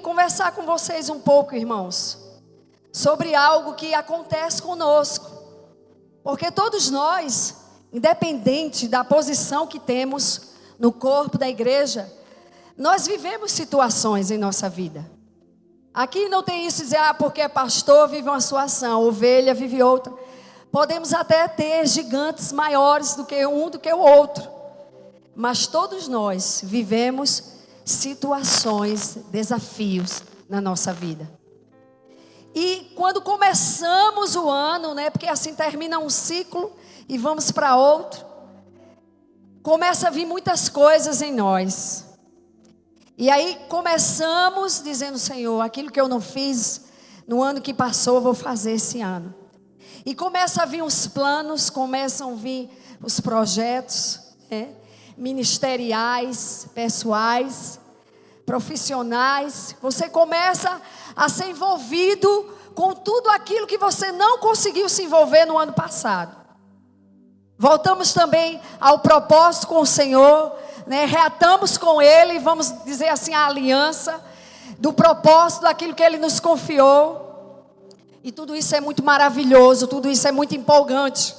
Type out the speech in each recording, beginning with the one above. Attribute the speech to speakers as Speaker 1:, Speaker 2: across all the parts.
Speaker 1: conversar com vocês um pouco, irmãos, sobre algo que acontece conosco. Porque todos nós, independente da posição que temos no corpo da igreja, nós vivemos situações em nossa vida. Aqui não tem isso de dizer, porque é pastor, vive uma situação, ovelha vive outra. Podemos até ter gigantes maiores do que um, do que o outro. Mas todos nós vivemos situações, desafios na nossa vida. E quando começamos o ano, porque assim termina um ciclo e vamos para outro, começa a vir muitas coisas em nós. E aí começamos dizendo, Senhor, aquilo que eu não fiz no ano que passou, eu vou fazer esse ano. E começa a vir os planos, começam a vir os projetos, ministeriais, pessoais, profissionais. Você começa a ser envolvido com tudo aquilo que você não conseguiu se envolver no ano passado. Voltamos também ao propósito com o Senhor, reatamos com Ele, vamos dizer assim, a aliança do propósito, daquilo que Ele nos confiou. E tudo isso é muito maravilhoso, tudo isso é muito empolgante.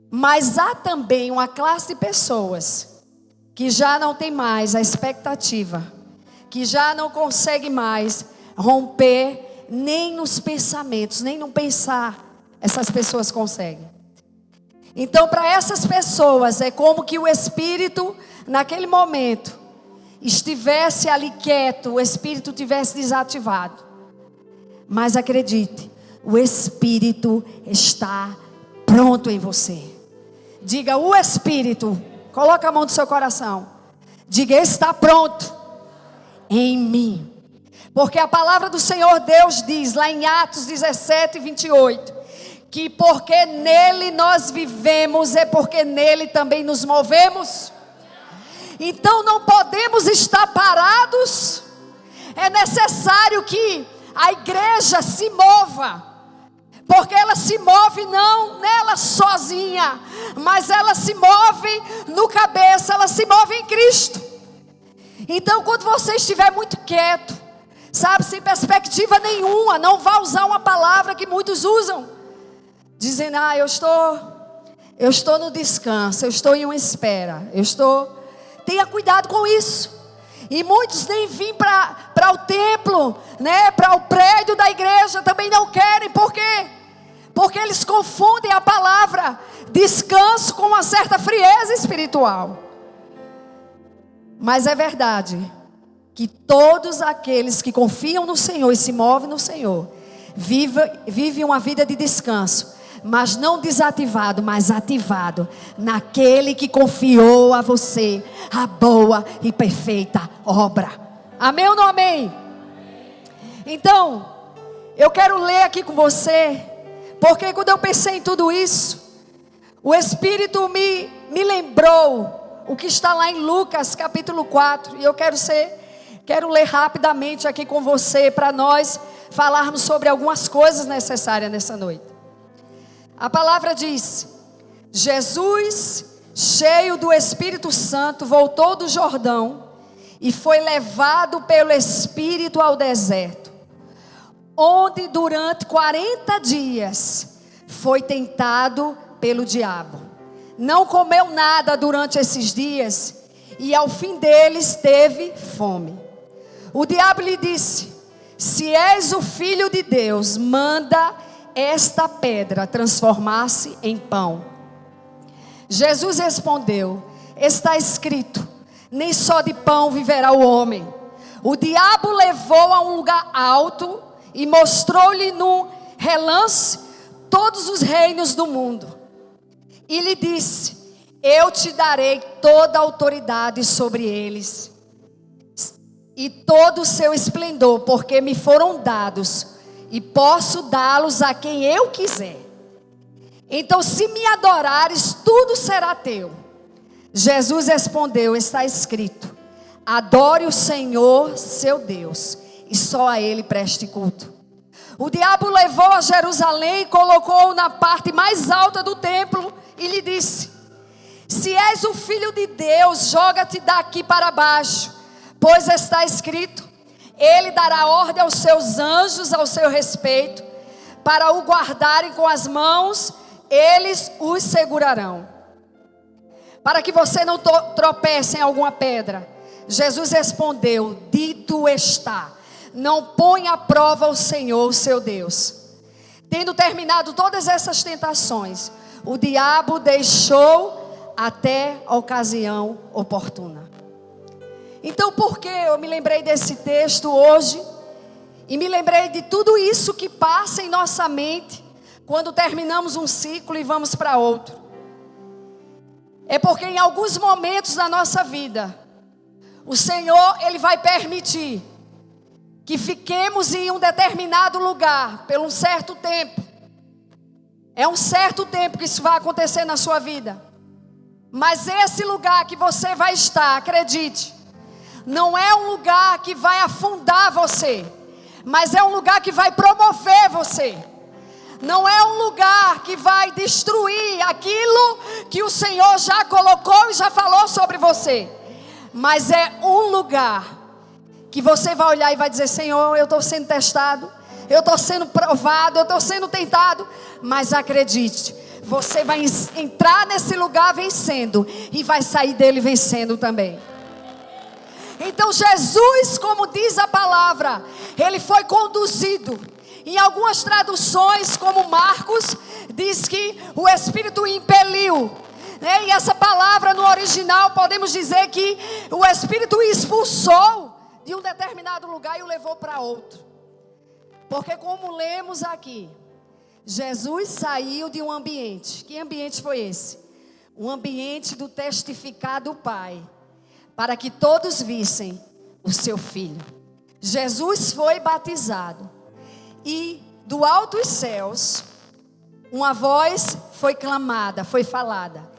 Speaker 1: Mas há também uma classe de pessoas que já não tem mais a expectativa, que já não consegue mais romper nem nos pensamentos, nem no pensar, essas pessoas conseguem. Então, para essas pessoas, é como que o Espírito, naquele momento, estivesse ali quieto, o Espírito tivesse desativado. Mas acredite, o Espírito está pronto em você. Diga, o Espírito, coloca a mão no seu coração. Diga, está pronto em mim. Porque a palavra do Senhor Deus diz, lá em Atos 17, 28, que porque nele nós vivemos, é porque nele também nos movemos. Então não podemos estar parados. É necessário que a igreja se mova, porque ela se move não nela sozinha, mas ela se move no cabeça, ela se move em Cristo. Então quando você estiver muito quieto, sem perspectiva nenhuma, não vá usar uma palavra que muitos usam, dizendo, eu estou no descanso, eu estou em uma espera, tenha cuidado com isso. E muitos nem vêm para o templo, para o prédio da igreja, também não querem. Por quê? Porque eles confundem a palavra descanso com uma certa frieza espiritual. Mas é verdade que todos aqueles que confiam no Senhor e se movem no Senhor, vivem uma vida de descanso, mas não desativado, mas ativado naquele que confiou a você a boa e perfeita obra. Amém ou não amém? Então, eu quero ler aqui com você, porque quando eu pensei em tudo isso, o Espírito me lembrou o que está lá em Lucas capítulo 4, e eu quero ler rapidamente aqui com você, para nós falarmos sobre algumas coisas necessárias nessa noite. A palavra diz, Jesus, cheio do Espírito Santo, voltou do Jordão e foi levado pelo Espírito ao deserto, onde durante 40 dias foi tentado pelo diabo. Não comeu nada durante esses dias e ao fim deles teve fome. O diabo lhe disse, se és o Filho de Deus, manda esta pedra transformar-se em pão. Jesus respondeu, está escrito, nem só de pão viverá o homem. O diabo levou a um lugar alto e mostrou-lhe num relance todos os reinos do mundo. E lhe disse, eu te darei toda a autoridade sobre eles e todo o seu esplendor, porque me foram dados e posso dá-los a quem eu quiser. Então se me adorares, tudo será teu. Jesus respondeu, está escrito, adore o Senhor seu Deus e só a Ele preste culto. O diabo levou a Jerusalém e colocou-o na parte mais alta do templo e lhe disse, se és o Filho de Deus, joga-te daqui para baixo, pois está escrito, Ele dará ordem aos seus anjos ao seu respeito, para o guardarem com as mãos, eles os segurarão, para que você não tropece em alguma pedra. Jesus respondeu: dito está, não põe à prova o Senhor, o seu Deus. Tendo terminado todas essas tentações, o diabo deixou até a ocasião oportuna. Então, por que eu me lembrei desse texto hoje? E me lembrei de tudo isso que passa em nossa mente quando terminamos um ciclo e vamos para outro. É porque em alguns momentos da nossa vida, o Senhor, Ele vai permitir que fiquemos em um determinado lugar por um certo tempo. É um certo tempo que isso vai acontecer na sua vida. Mas esse lugar que você vai estar, acredite, não é um lugar que vai afundar você, mas é um lugar que vai promover você. Não é um lugar que vai destruir aquilo que o Senhor já colocou e já falou sobre você, mas é um lugar que você vai olhar e vai dizer: Senhor, eu estou sendo testado, eu estou sendo provado, eu estou sendo tentado, mas acredite, você vai entrar nesse lugar vencendo e vai sair dele vencendo também. Então Jesus, como diz a palavra, Ele foi conduzido. Em algumas traduções, como Marcos, diz que o Espírito o impeliu, né? E essa palavra no original, podemos dizer que o Espírito o expulsou de um determinado lugar e o levou para outro. Porque como lemos aqui, Jesus saiu de um ambiente. Que ambiente foi esse? Um ambiente do testificar do Pai, para que todos vissem o seu Filho. Jesus foi batizado. E do alto dos céus, uma voz foi clamada, foi falada: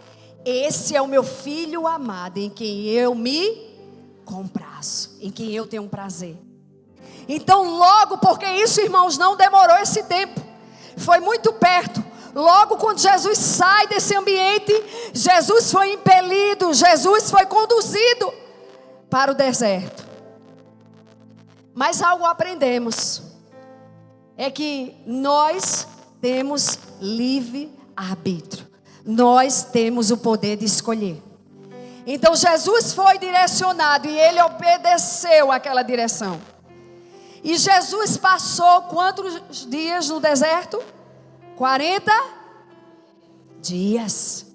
Speaker 1: esse é o meu Filho amado, em quem eu me comprazo, em quem eu tenho prazer. Então logo, porque isso, irmãos, não demorou esse tempo, foi muito perto. Logo quando Jesus sai desse ambiente, Jesus foi impelido, Jesus foi conduzido para o deserto. Mas algo aprendemos, é que nós temos livre arbítrio. Nós temos o poder de escolher. Então Jesus foi direcionado e Ele obedeceu àquela direção. E Jesus passou quantos dias no deserto? 40 dias.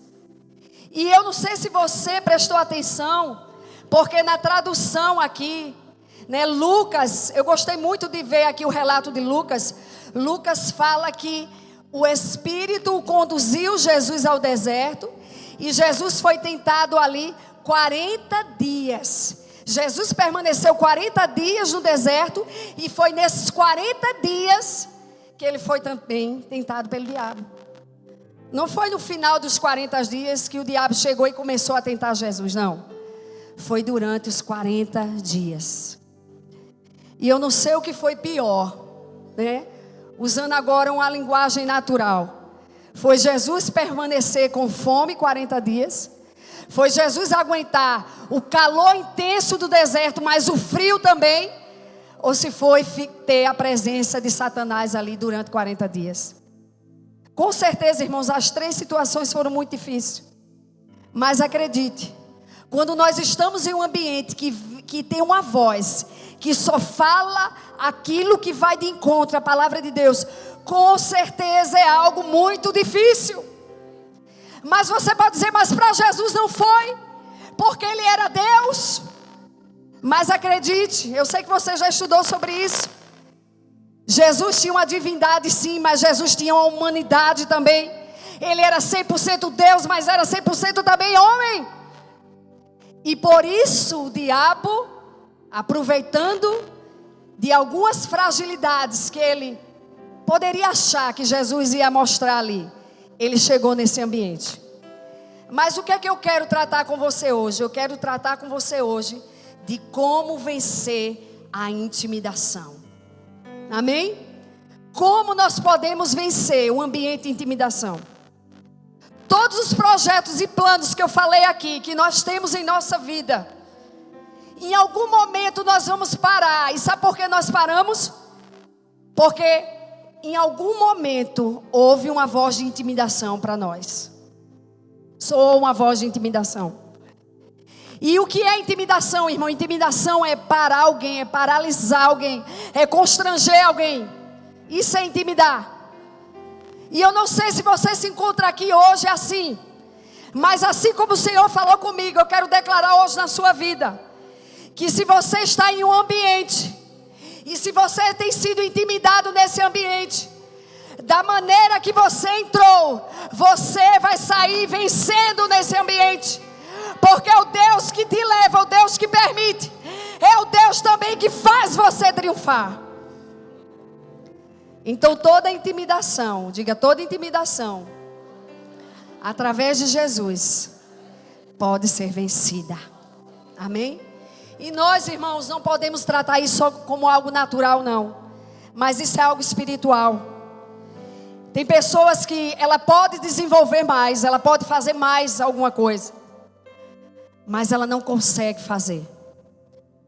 Speaker 1: E eu não sei se você prestou atenção, porque na tradução aqui, né, Lucas, eu gostei muito de ver aqui o relato de Lucas. Lucas fala que o Espírito conduziu Jesus ao deserto e Jesus foi tentado ali 40 dias. Jesus permaneceu 40 dias no deserto e foi nesses 40 dias que ele foi também tentado pelo diabo. Não foi no final dos 40 dias que o diabo chegou e começou a tentar Jesus, não. Foi durante os 40 dias. E eu não sei o que foi pior, né? Usando agora uma linguagem natural. Foi Jesus permanecer com fome 40 dias? Foi Jesus aguentar o calor intenso do deserto, mas o frio também? Ou se foi ter a presença de Satanás ali durante 40 dias? Com certeza, irmãos, as três situações foram muito difíceis. Mas acredite, quando nós estamos em um ambiente que tem uma voz que só fala aquilo que vai de encontro à palavra de Deus, com certeza é algo muito difícil. Mas você pode dizer: mas para Jesus não foi, porque Ele era Deus. Mas acredite, eu sei que você já estudou sobre isso. Jesus tinha uma divindade, sim, mas Jesus tinha uma humanidade também. Ele era 100% Deus, mas era 100% também homem. E por isso o diabo, aproveitando de algumas fragilidades que ele poderia achar que Jesus ia mostrar ali, ele chegou nesse ambiente. Mas o que é que eu quero tratar com você hoje? Eu quero tratar com você hoje de como vencer a intimidação. Amém? Como nós podemos vencer o ambiente de intimidação? Todos os projetos e planos que eu falei aqui, que nós temos em nossa vida, em algum momento nós vamos parar. E sabe por que nós paramos? Porque em algum momento houve uma voz de intimidação para nós. Soou uma voz de intimidação. E o que é intimidação, irmão? Intimidação é parar alguém, é paralisar alguém, é constranger alguém. Isso é intimidar. E eu não sei se você se encontra aqui hoje assim, mas assim como o Senhor falou comigo, eu quero declarar hoje na sua vida, que se você está em um ambiente, e se você tem sido intimidado nesse ambiente, da maneira que você entrou, você vai sair vencendo nesse ambiente. Porque é o Deus que te leva, é o Deus que permite, é o Deus também que faz você triunfar. Então toda intimidação, diga toda intimidação, através de Jesus, pode ser vencida. Amém? E nós, irmãos, não podemos tratar isso só como algo natural, não. Mas isso é algo espiritual. Tem pessoas que ela pode desenvolver mais, ela pode fazer mais alguma coisa, mas ela não consegue fazer.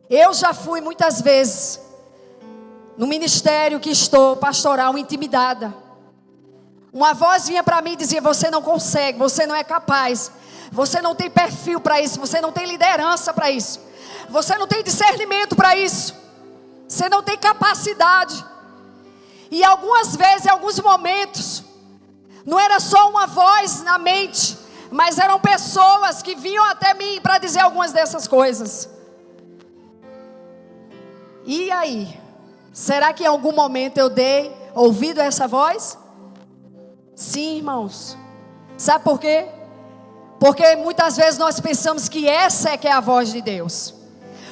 Speaker 1: Eu já fui muitas vezes no ministério que estou pastoral intimidada. Uma voz vinha para mim e dizia: você não consegue, você não é capaz, você não tem perfil para isso, você não tem liderança para isso, você não tem discernimento para isso, você não tem capacidade. E algumas vezes, em alguns momentos, não era só uma voz na mente, mas eram pessoas que vinham até mim para dizer algumas dessas coisas. E aí? Será que em algum momento eu dei ouvido a essa voz? Sim, irmãos. Sabe por quê? Porque muitas vezes nós pensamos que essa é que é a voz de Deus.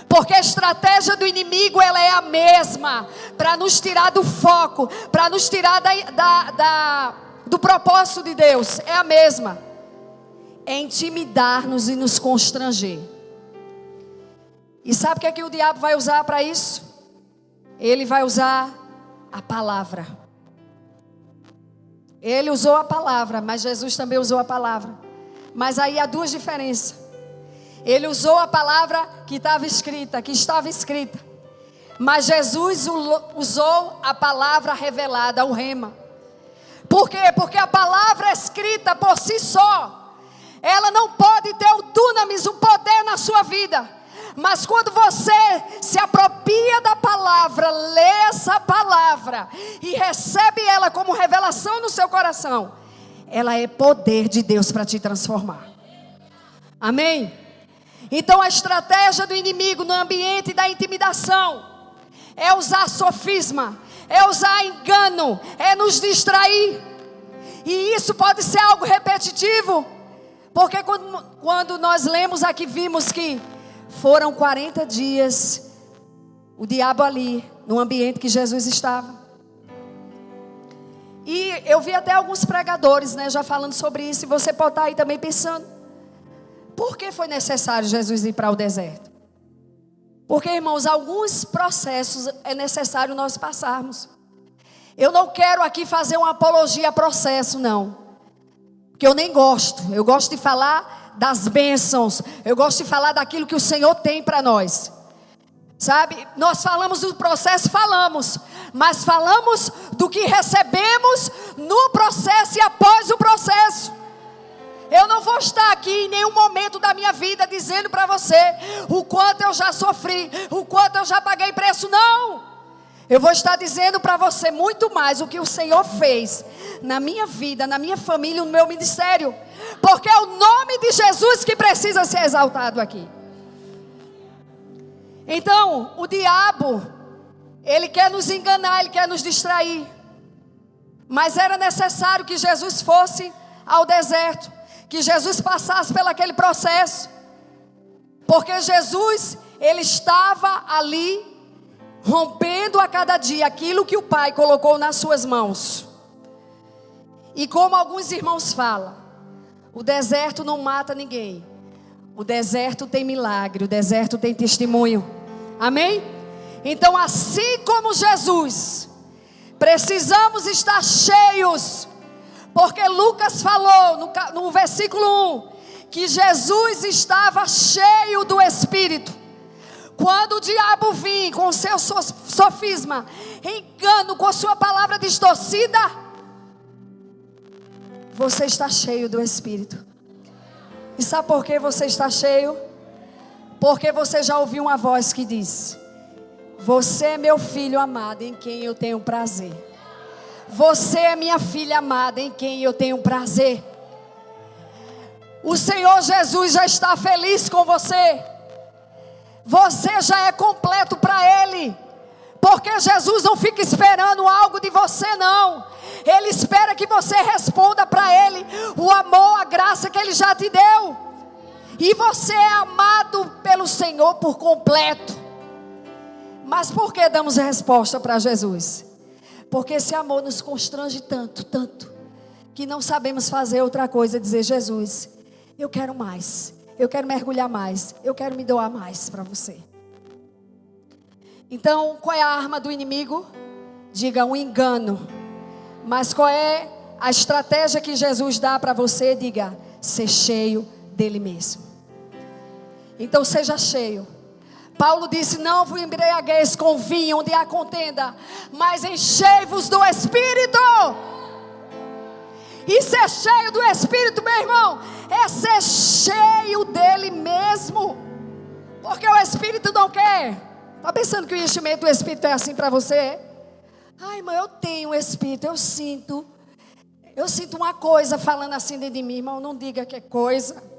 Speaker 1: Porque a estratégia do inimigo, ela é a mesma, para nos tirar do foco, para nos tirar do propósito de Deus. É a mesma. É intimidar-nos e nos constranger. E sabe o que é que o diabo vai usar para isso? Ele vai usar a palavra. Ele usou a palavra, mas Jesus também usou a palavra. Mas aí há duas diferenças. Ele usou a palavra que estava escrita. Mas Jesus usou a palavra revelada, o rema. Por quê? Porque a palavra escrita por si só, ela não pode ter o dunamis, o poder na sua vida. Mas quando você se apropria da palavra, lê essa palavra e recebe ela como revelação no seu coração, ela é poder de Deus para te transformar. Amém? Então a estratégia do inimigo no ambiente da intimidação é usar sofisma, é usar engano, é nos distrair. E isso pode ser algo repetitivo, porque quando nós lemos aqui, vimos que foram 40 dias o diabo ali, no ambiente que Jesus estava. E eu vi até alguns pregadores, já falando sobre isso. E você pode estar aí também pensando: por que foi necessário Jesus ir para o deserto? Porque, irmãos, alguns processos é necessário nós passarmos. Eu não quero aqui fazer uma apologia a processo, não. Porque eu nem gosto. Eu gosto de falar das bênçãos, eu gosto de falar daquilo que o Senhor tem para nós, sabe? Nós falamos do processo, mas falamos do que recebemos no processo e após o processo. Eu não vou estar aqui em nenhum momento da minha vida dizendo para você o quanto eu já sofri, o quanto eu já paguei preço, não. Eu vou estar dizendo para você muito mais o que o Senhor fez na minha vida, na minha família, no meu ministério. Porque é o nome de Jesus que precisa ser exaltado aqui. Então, o diabo, ele quer nos enganar, ele quer nos distrair. Mas era necessário que Jesus fosse ao deserto, que Jesus passasse por aquele processo. Porque Jesus, ele estava ali, rompendo a cada dia aquilo que o Pai colocou nas suas mãos. E como alguns irmãos falam, o deserto não mata ninguém. O deserto tem milagre, o deserto tem testemunho. Amém? Então, assim como Jesus, precisamos estar cheios. Porque Lucas falou no versículo 1, que Jesus estava cheio do Espírito. Quando o diabo vir com o seu sofisma, engano, com a sua palavra distorcida, você está cheio do Espírito. E sabe por que você está cheio? Porque você já ouviu uma voz que diz: você é meu filho amado, em quem eu tenho prazer. Você é minha filha amada, em quem eu tenho prazer. O Senhor Jesus já está feliz com você. Você já é completo para Ele. Porque Jesus não fica esperando algo de você, não. Ele espera que você responda para Ele o amor, a graça que Ele já te deu. E você é amado pelo Senhor por completo. Mas por que damos resposta para Jesus? Porque esse amor nos constrange tanto, tanto, que não sabemos fazer outra coisa, dizer: Jesus, eu quero mais, eu quero mergulhar mais, eu quero me doar mais para você. Então, qual é a arma do inimigo? Diga: um engano. Mas qual é a estratégia que Jesus dá para você? Diga: ser cheio dele mesmo. Então seja cheio. Paulo disse: não vos embriagueis com vinho onde há contenda, mas enchei-vos do Espírito. E ser cheio do Espírito, meu irmão, é ser cheio dele mesmo. Porque o Espírito não quer. Está pensando que o enchimento do Espírito é assim para você? Ai, irmão, eu tenho o Espírito, eu sinto uma coisa falando assim dentro de mim. Irmão, não diga que é coisa.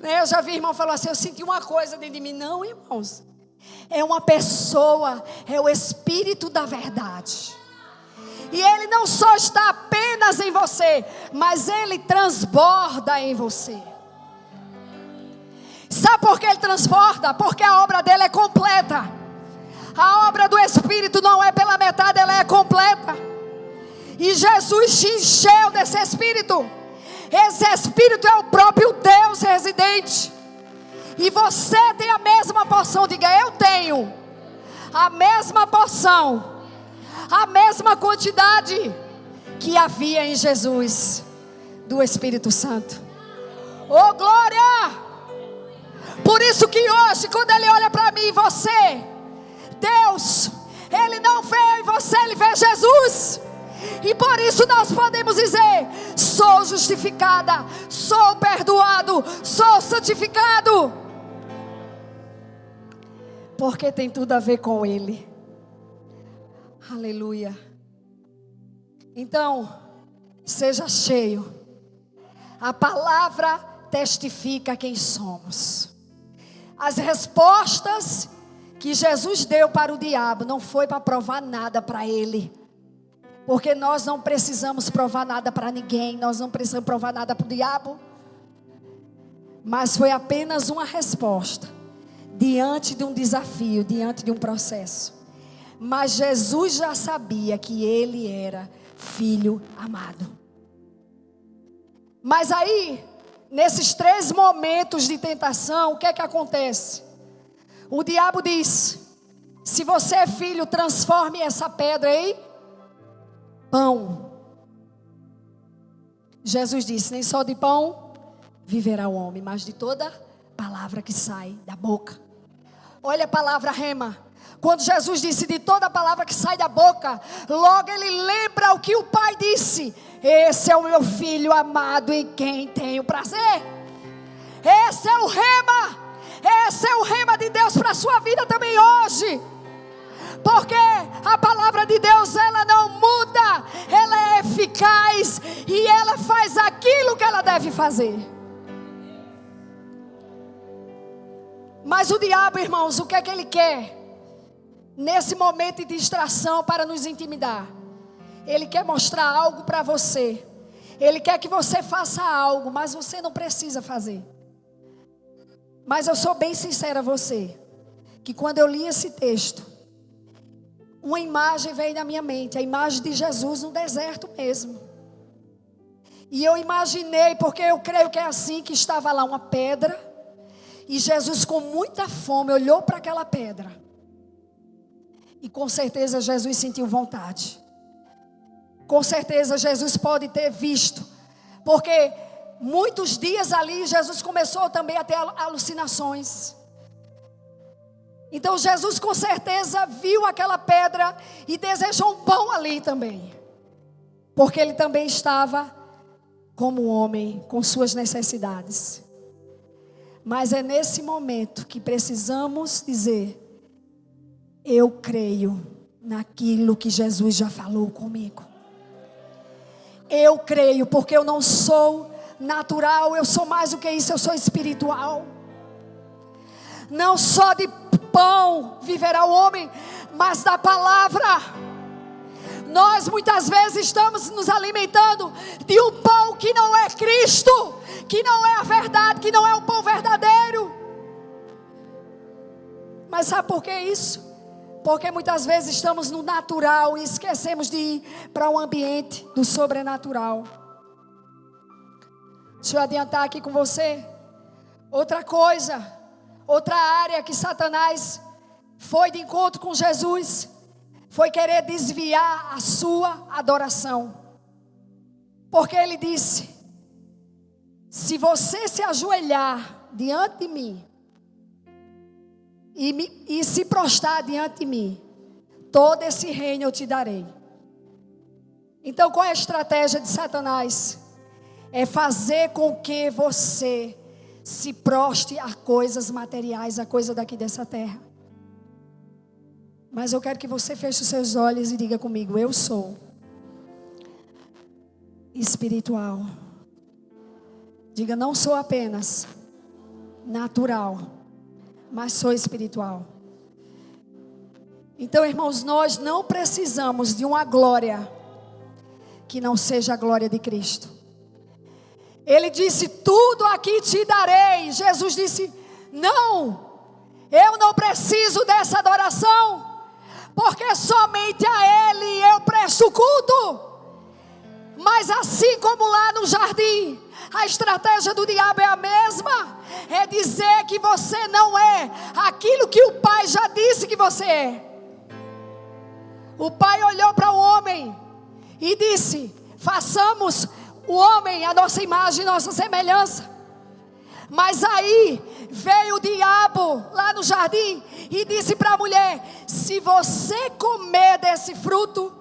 Speaker 1: Eu já vi irmão falar assim: eu senti uma coisa dentro de mim. Não, irmãos, é uma pessoa, é o Espírito da verdade. E Ele não só está apenas em você, mas Ele transborda em você. Sabe por que Ele transborda? Porque a obra dele é completa. A obra do Espírito não é pela metade, ela é completa. E Jesus te encheu desse Espírito. Esse Espírito é o próprio Deus residente. E você tem a mesma porção. Diga: eu tenho a mesma porção, a mesma quantidade que havia em Jesus do Espírito Santo. Oh, glória! Por isso que hoje, quando Ele olha para mim e você, Deus, Ele não vê em você, Ele vê Jesus. E por isso nós podemos dizer: sou justificada, sou perdoado, sou santificado. Porque tem tudo a ver com Ele. Aleluia. Então, seja cheio. A palavra testifica quem somos. As respostas que Jesus deu para o diabo não foi para provar nada para ele. Porque nós não precisamos provar nada para ninguém. Nós não precisamos provar nada para o diabo. Mas foi apenas uma resposta diante de um desafio, diante de um processo. Mas Jesus já sabia que ele era filho amado. Mas aí, nesses 3 momentos de tentação, o que é que acontece? O diabo diz: se você é filho, transforme essa pedra em pão. Jesus disse: nem só de pão viverá o homem, mas de toda palavra que sai da boca. Olha a palavra rema. Quando Jesus disse de toda palavra que sai da boca, logo ele lembra o que o Pai disse: esse é o meu filho amado em quem tenho prazer. Esse é o rema. Esse é o rema de Deus para a sua vida também hoje. Porque a palavra de Deus, ela não muda, ela é eficaz e ela faz aquilo que ela deve fazer. Mas o diabo, irmãos, o que é que ele quer? Nesse momento de distração para nos intimidar, ele quer mostrar algo para você. Ele quer que você faça algo, mas você não precisa fazer. Mas eu sou bem sincera a você, que quando eu li esse texto, uma imagem veio na minha mente, a imagem de Jesus no deserto mesmo. E eu imaginei, porque eu creio que é assim, que estava lá uma pedra, e Jesus com muita fome olhou para aquela pedra. E com certeza Jesus sentiu vontade. Com certeza Jesus pode ter visto, porque muitos dias ali Jesus começou também a ter alucinações. Então Jesus com certeza viu aquela pedra e desejou um pão ali também. Porque ele também estava como homem, com suas necessidades. Mas é nesse momento que precisamos dizer: eu creio naquilo que Jesus já falou comigo. Eu creio, porque eu não sou natural, eu sou mais do que isso, eu sou espiritual. Não só de pão viverá o homem, mas da palavra. Nós muitas vezes estamos nos alimentando de um pão que não é Cristo, que não é a verdade, que não é o pão verdadeiro. Mas sabe por que isso? Porque muitas vezes estamos no natural e esquecemos de ir para um ambiente do sobrenatural. Deixa eu adiantar aqui com você. Outra coisa, outra área que Satanás foi de encontro com Jesus, foi querer desviar a sua adoração. Porque ele disse: se você se ajoelhar diante de mim e se prostrar diante de mim, todo esse reino eu te darei. Então qual é a estratégia de Satanás? É fazer com que você se proste a coisas materiais, a coisa daqui dessa terra. Mas eu quero que você feche os seus olhos e diga comigo: eu sou espiritual. Diga: não sou apenas natural, mas sou espiritual. Então, irmãos, nós não precisamos de uma glória que não seja a glória de Cristo. Ele disse: tudo aqui te darei. Jesus disse: não, eu não preciso dessa adoração, porque somente a Ele eu presto culto. Mas assim como lá no jardim, a estratégia do diabo é a mesma. É dizer que você não é aquilo que o Pai já disse que você é. O Pai olhou para o homem e disse: façamos o homem a nossa imagem, nossa semelhança. Mas aí veio o diabo lá no jardim e disse para a mulher: se você comer desse fruto,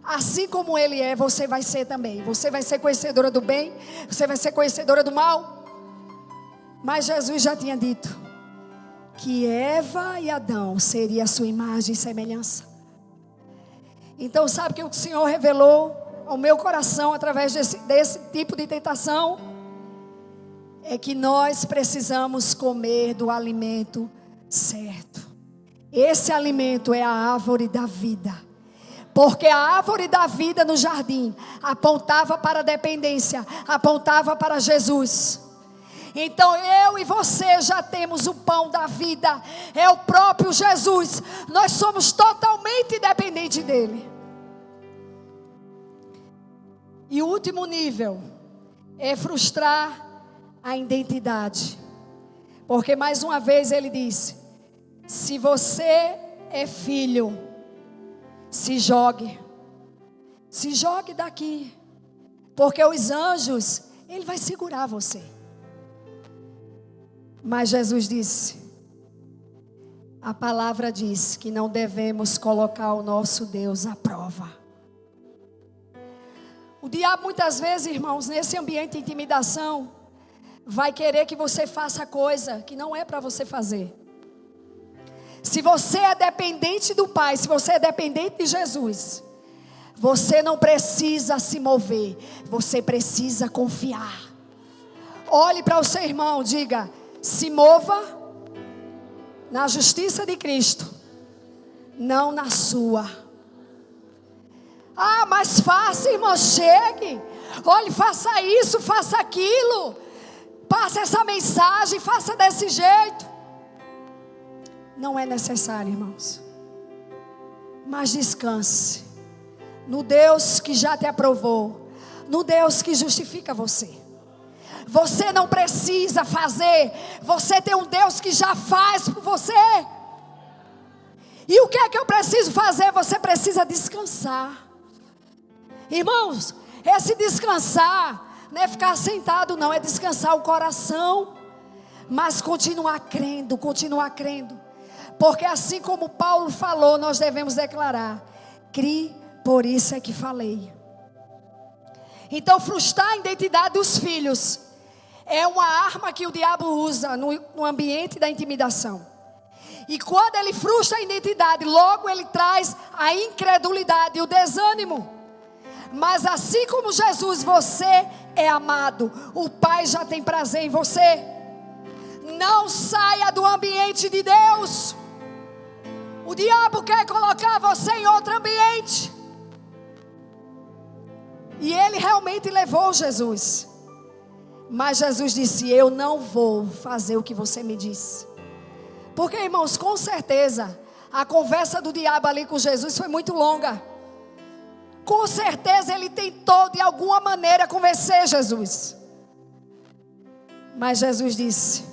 Speaker 1: assim como ele é, você vai ser também. Você vai ser conhecedora do bem, você vai ser conhecedora do mal. Mas Jesus já tinha dito que Eva e Adão seria a sua imagem e semelhança. Então sabe o que o Senhor revelou ao meu coração através desse tipo de tentação? É que nós precisamos comer do alimento certo. Esse alimento é a árvore da vida. Porque a árvore da vida no jardim apontava para a dependência, apontava para Jesus. Então eu e você já temos o pão da vida, é o próprio Jesus. Nós somos totalmente dependentes dele. E o último nível é frustrar a identidade. Porque mais uma vez ele disse: se você é filho, se jogue daqui, porque os anjos, ele vai segurar você. Mas Jesus disse, a palavra diz que não devemos colocar o nosso Deus à prova. O diabo muitas vezes, irmãos, nesse ambiente de intimidação, vai querer que você faça coisa que não é para você fazer. Se você é dependente do Pai, se você é dependente de Jesus, você não precisa se mover, você precisa confiar. Olhe para o seu irmão, diga: se mova na justiça de Cristo, não na sua. Ah, mas faça, irmão, chegue. Olhe, faça isso, faça aquilo. Passe essa mensagem, faça desse jeito. Não é necessário, irmãos. Mas descanse no Deus que já te aprovou, no Deus que justifica você. Você não precisa fazer, você tem um Deus que já faz por você. E o que é que eu preciso fazer? Você precisa descansar. Irmãos, esse descansar não é ficar sentado, não, é descansar o coração, mas continuar crendo, Porque assim como Paulo falou, nós devemos declarar: crie, por isso é que falei. Então, frustrar a identidade dos filhos é uma arma que o diabo usa no ambiente da intimidação. E quando ele frustra a identidade, logo ele traz a incredulidade e o desânimo. Mas assim como Jesus, você é amado. O Pai já tem prazer em você. Não saia do ambiente de Deus. O diabo quer colocar você em outro ambiente. E ele realmente levou Jesus. Mas Jesus disse: eu não vou fazer o que você me disse. Porque, irmãos, com certeza a conversa do diabo ali com Jesus foi muito longa. Com certeza ele tentou de alguma maneira convencer Jesus. Mas Jesus disse: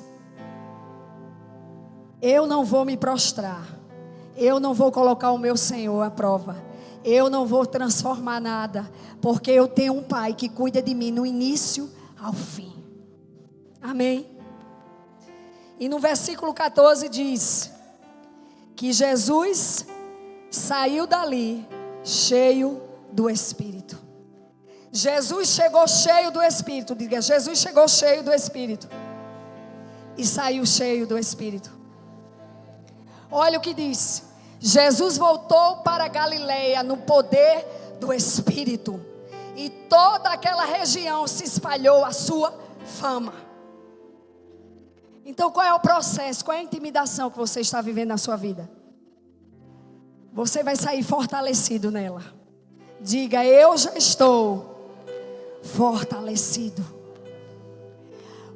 Speaker 1: eu não vou me prostrar. Eu não vou colocar o meu Senhor à prova. Eu não vou transformar nada. Porque eu tenho um Pai que cuida de mim no início ao fim. Amém? E no versículo 14 diz que Jesus saiu dali cheio do Espírito. Jesus chegou cheio do Espírito. Diga: Jesus chegou cheio do Espírito. E saiu cheio do Espírito. Olha o que diz: Jesus voltou para Galileia no poder do Espírito. E toda aquela região se espalhou a sua fama. Então, qual é o processo? Qual é a intimidação que você está vivendo na sua vida? Você vai sair fortalecido nela. Diga: eu já estou fortalecido.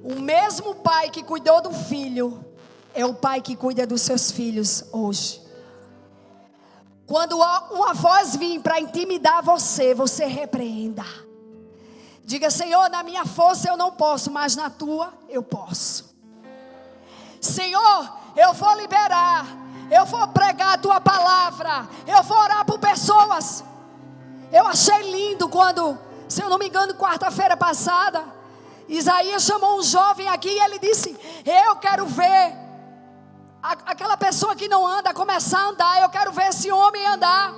Speaker 1: O mesmo pai que cuidou do filho é o pai que cuida dos seus filhos hoje. Quando uma voz vir para intimidar você, você repreenda. Diga: Senhor, na minha força eu não posso, mas na tua eu posso. Senhor, eu vou liberar, eu vou pregar a tua palavra, eu vou orar por pessoas. Eu achei lindo quando, se eu não me engano, quarta-feira passada, Isaías chamou um jovem aqui e ele disse: eu quero ver aquela pessoa que não anda começar a andar. Eu quero ver esse homem andar.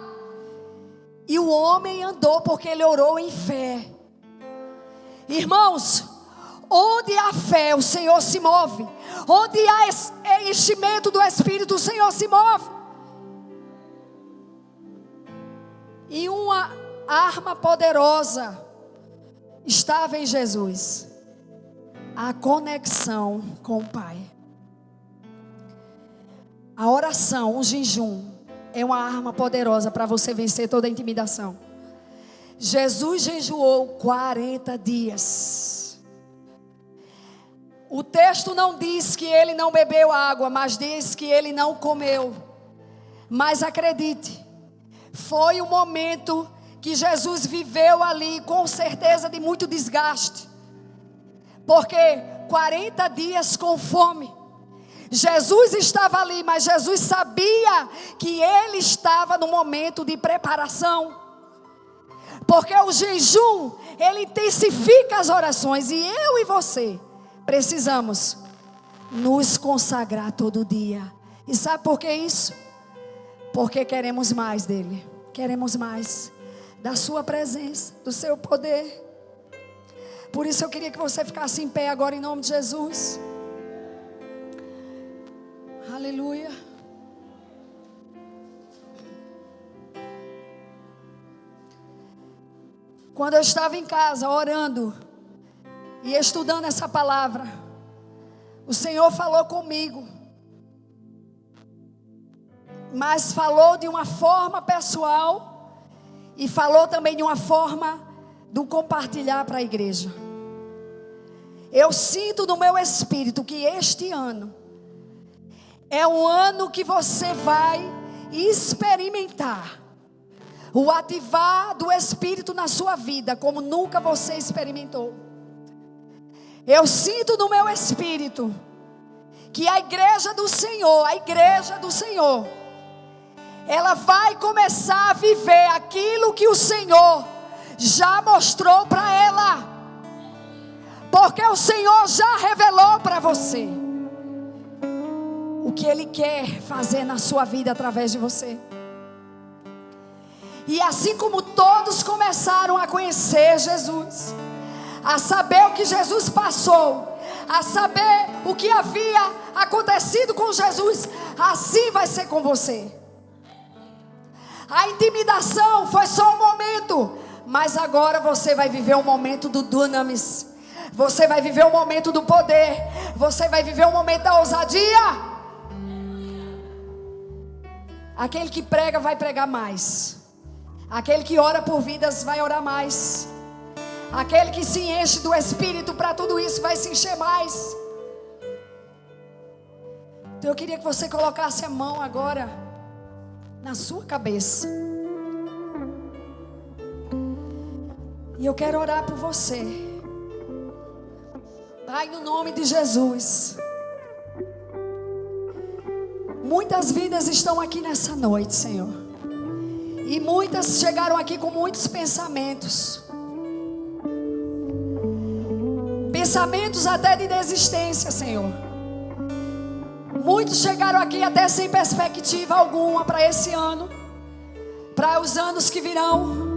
Speaker 1: E o homem andou porque ele orou em fé. Irmãos, onde há fé, o Senhor se move. Onde há enchimento do Espírito, o Senhor se move. E uma arma poderosa estava em Jesus: a conexão com o Pai. A oração, o jejum, é uma arma poderosa para você vencer toda a intimidação. Jesus jejuou 40 dias. O texto não diz que ele não bebeu água, mas diz que ele não comeu. Mas acredite, foi um momento que Jesus viveu ali, com certeza de muito desgaste. Porque 40 dias com fome. Jesus estava ali, mas Jesus sabia que ele estava no momento de preparação. Porque o jejum, ele intensifica as orações. E eu e você precisamos nos consagrar todo dia. E sabe por que isso? Porque queremos mais dele. Queremos mais da sua presença, do seu poder. Por isso eu queria que você ficasse em pé agora em nome de Jesus. Aleluia. Quando eu estava em casa orando e estudando essa palavra, o Senhor falou comigo, mas falou de uma forma pessoal e falou também de uma forma do compartilhar para a igreja. Eu sinto no meu espírito que este ano é um ano que você vai experimentar o ativar do Espírito na sua vida como nunca você experimentou. Eu sinto no meu espírito que a igreja do Senhor, ela vai começar a viver aquilo que o Senhor já mostrou para ela. Porque o Senhor já revelou para você. o que Ele quer fazer na sua vida através de você. E assim como todos começaram a conhecer Jesus, a saber o que Jesus passou, a saber o que havia acontecido com Jesus, assim vai ser com você. A intimidação foi só um momento, mas agora você vai viver o momento do dunamis. Você vai viver o momento do poder. Você vai viver o momento da ousadia. Aquele que prega vai pregar mais. Aquele que ora por vidas vai orar mais. Aquele que se enche do Espírito para tudo isso vai se encher mais. Então eu queria que você colocasse a mão agora na sua cabeça. E eu quero orar por você. Pai, no nome de Jesus. Muitas vidas estão aqui nessa noite, Senhor. E muitas chegaram aqui com muitos pensamentos. Pensamentos até de desistência, Senhor. Muitos chegaram aqui até sem perspectiva alguma para esse ano, para os anos que virão.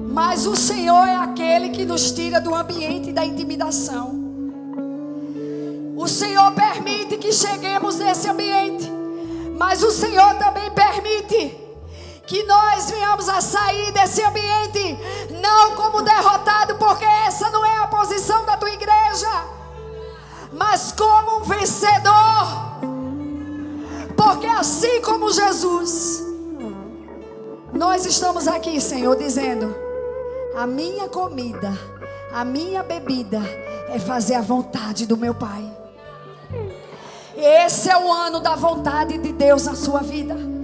Speaker 1: Mas o Senhor é aquele que nos tira do ambiente da intimidação. O Senhor permite que cheguemos nesse ambiente, mas o Senhor também permite que nós venhamos a sair desse ambiente, não como derrotado, porque essa não é a posição da tua igreja, mas como um vencedor. Porque assim como Jesus, nós estamos aqui, Senhor, dizendo: a minha comida, a minha bebida é fazer a vontade do meu Pai. Esse é o ano da vontade de Deus na sua vida.